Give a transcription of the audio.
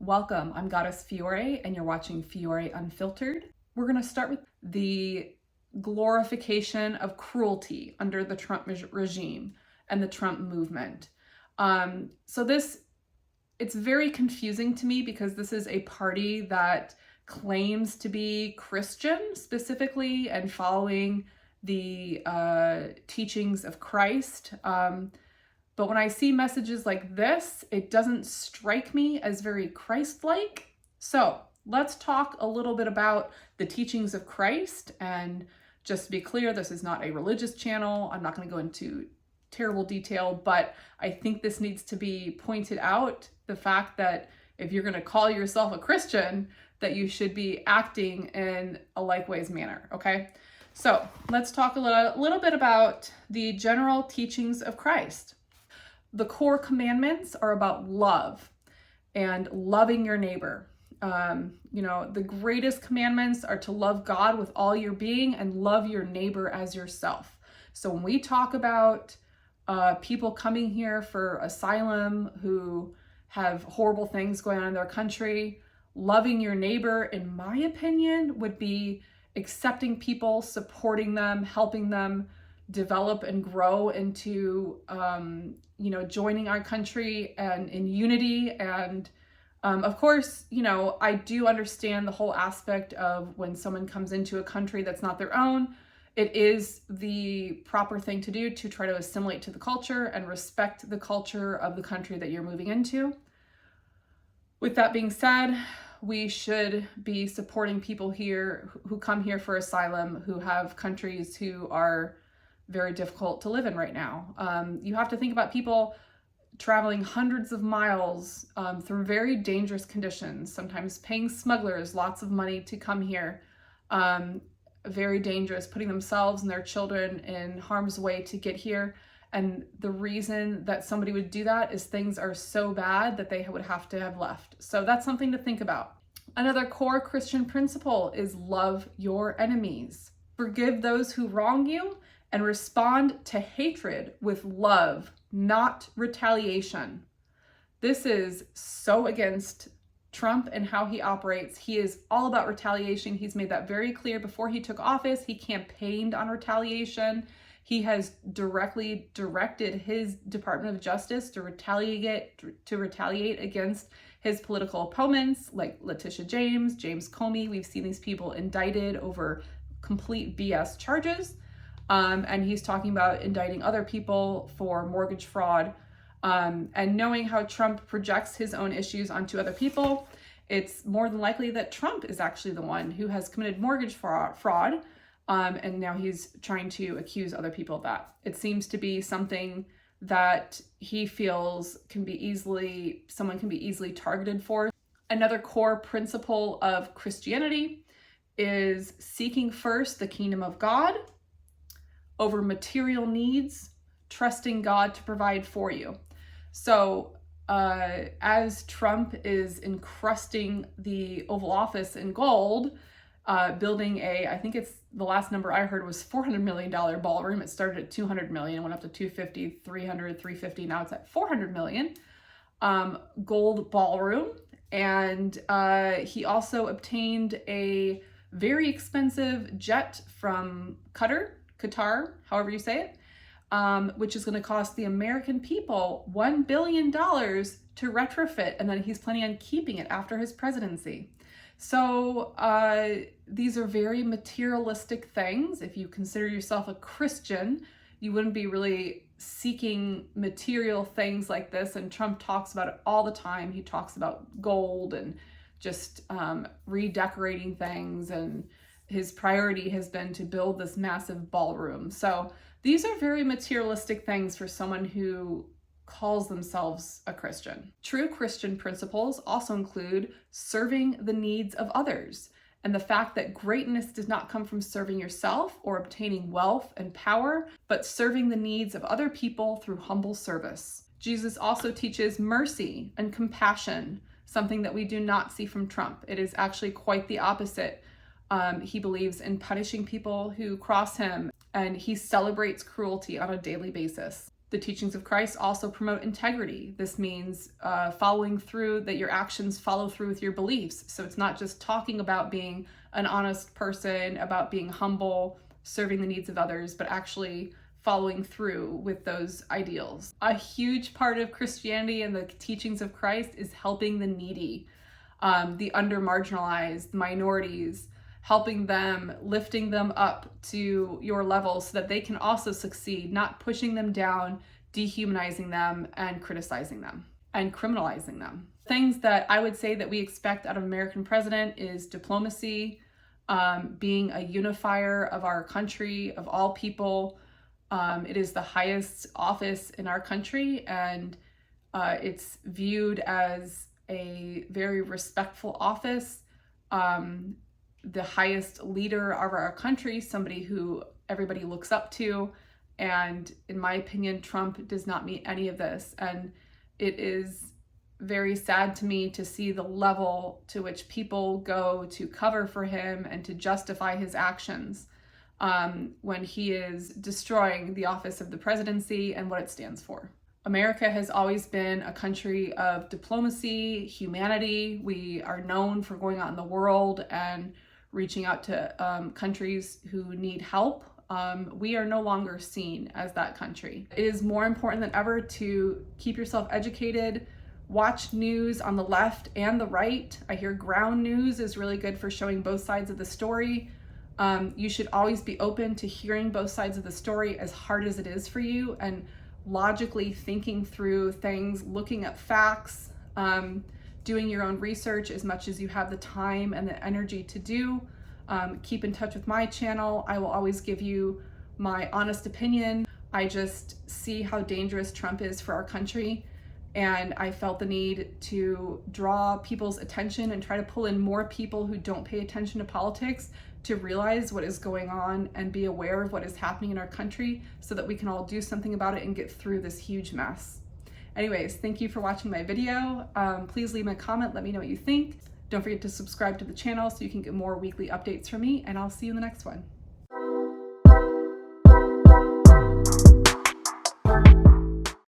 Welcome, I'm Goddess Fiore and you're watching Fiore Unfiltered. We're going to start with the glorification of cruelty under the Trump regime and the Trump movement. It's very confusing to me because this is a party that claims to be Christian specifically and following the teachings of Christ. But when I see messages like this, it doesn't strike me as very Christ-like. So let's talk a little bit about the teachings of Christ. And just to be clear, this is not a religious channel. I'm not going to go into terrible detail, but I think this needs to be pointed out, the fact that if you're going to call yourself a Christian, that you should be acting in a likewise manner, okay? So let's talk a little bit about the general teachings of Christ. The core commandments are about love and loving your neighbor. The greatest commandments are to love God with all your being and love your neighbor as yourself. So when we talk about people coming here for asylum who have horrible things going on in their country, loving your neighbor, in my opinion, would be accepting people, supporting them, helping them develop and grow into, joining our country and in unity. And of course, I do understand the whole aspect of when someone comes into a country that's not their own, it is the proper thing to do to try to assimilate to the culture and respect the culture of the country that you're moving into. With that being said, we should be supporting people here who come here for asylum, who have countries who are very difficult to live in right now. You have to think about people traveling hundreds of miles through very dangerous conditions, sometimes paying smugglers lots of money to come here. Very dangerous, putting themselves and their children in harm's way to get here. And the reason that somebody would do that is things are so bad that they would have to have left. So that's something to think about. Another core Christian principle is love your enemies. Forgive those who wrong you and respond to hatred with love, not retaliation. This is so against Trump and how he operates. He is all about retaliation. He's made that very clear before he took office. He campaigned on retaliation. He has directly directed his Department of Justice to retaliate against his political opponents like Letitia James, James Comey. We've seen these people indicted over complete BS charges. And he's talking about indicting other people for mortgage fraud. And knowing how Trump projects his own issues onto other people, it's more than likely that Trump is actually the one who has committed mortgage fraud. And now he's trying to accuse other people of that. It seems to be something that he feels someone can be easily targeted for. Another core principle of Christianity is seeking first the kingdom of God over material needs, trusting God to provide for you. So as Trump is encrusting the Oval Office in gold, building I think it's the last number I heard was $400 million ballroom. It started at $200 million, went up to $250, $300, $350. Now it's at $400 million gold ballroom. And he also obtained a very expensive jet from Qatar, however you say it, which is going to cost the American people $1 billion to retrofit. And then he's planning on keeping it after his presidency. So these are very materialistic things. If you consider yourself a Christian, you wouldn't be really seeking material things like this. And Trump talks about it all the time. He talks about gold and just redecorating things. And his priority has been to build this massive ballroom. So these are very materialistic things for someone who calls themselves a Christian. True Christian principles also include serving the needs of others and the fact that greatness does not come from serving yourself or obtaining wealth and power, but serving the needs of other people through humble service. Jesus also teaches mercy and compassion, something that we do not see from Trump. It is actually quite the opposite. He believes in punishing people who cross him, and he celebrates cruelty on a daily basis. The teachings of Christ also promote integrity. This means following through, that your actions follow through with your beliefs. So it's not just talking about being an honest person, about being humble, serving the needs of others, but actually following through with those ideals. A huge part of Christianity and the teachings of Christ is helping the needy, the under-marginalized, minorities, helping them, lifting them up to your level so that they can also succeed, not pushing them down, dehumanizing them, and criticizing them, and criminalizing them. Things that I would say that we expect out of American president is diplomacy, being a unifier of our country, of all people. It is the highest office in our country, and it's viewed as a very respectful office. The highest leader of our country, somebody who everybody looks up to. And in my opinion, Trump does not meet any of this. And it is very sad to me to see the level to which people go to cover for him and to justify his actions when he is destroying the office of the presidency and what it stands for. America has always been a country of diplomacy, humanity. We are known for going out in the world and reaching out to countries who need help. We are no longer seen as that country. It is more important than ever to keep yourself educated, watch news on the left and the right. I hear ground news is really good for showing both sides of the story. You should always be open to hearing both sides of the story, as hard as it is for you, and logically thinking through things, looking at facts, doing your own research as much as you have the time and the energy to do. Keep in touch with my channel. I will always give you my honest opinion. I just see how dangerous Trump is for our country, and I felt the need to draw people's attention and try to pull in more people who don't pay attention to politics to realize what is going on and be aware of what is happening in our country so that we can all do something about it and get through this huge mess. Anyways, thank you for watching my video. Please leave me a comment, let me know what you think. Don't forget to subscribe to the channel so you can get more weekly updates from me, and I'll see you in the next one.